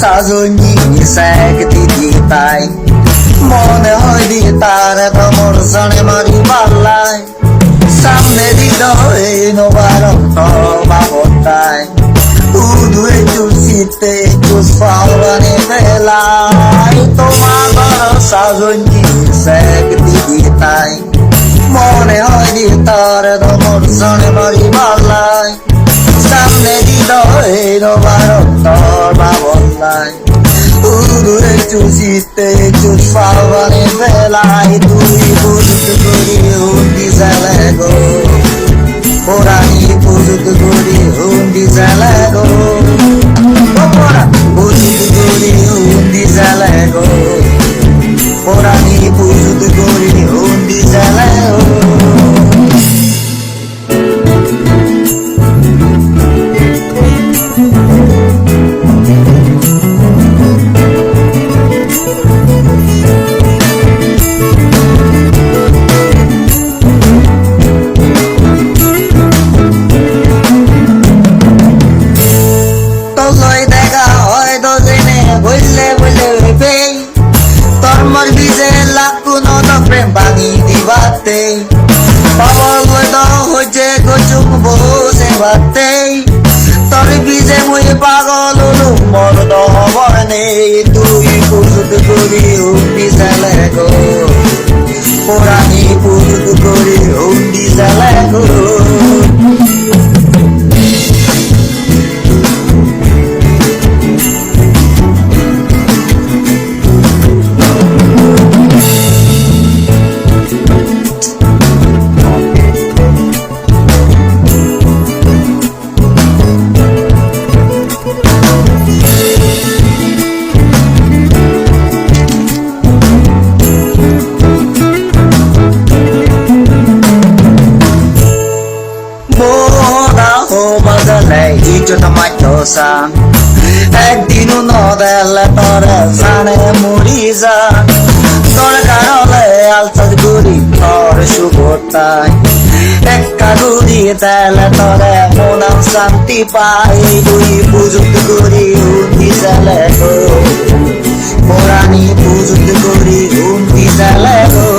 সাজনি সাকতি দিতাই মনে হয় দিতার তোমার জানে মারি পাল্লাই সামনে দিল এই নবারন্ত বাবতাই উদুয়ে চুলসিতে চুসপাওয়ানে বেলাই তোমার সাজনি সাকতি দিতাই মনে হয় দিতার তোমার জানে মারি পাল্লাই সামনে দিল এই নবারন্ত বাবতাই উদুয়ে চুলসিতে চুসপাওয়ানে বেলাই তুই বুঝত করি হুন্দি জালাগো Porani puzut gori hundi zalago Pora puzut gori hundi zalago Porani puzut gori hundi zalago Pawal do hoje gochuk bose batte tor bize mui pagol lu mor do borne tui puzut gori hundi zalago porani puzut gori hundi zalago Ijo tomachosa Ekdinu no delle tore sane muriza Tore karole alzad guri tore shugotai Ekka guri delle tore monam santi pai Dui puzut guri hundi zalego Morani puzut guri hundi zalego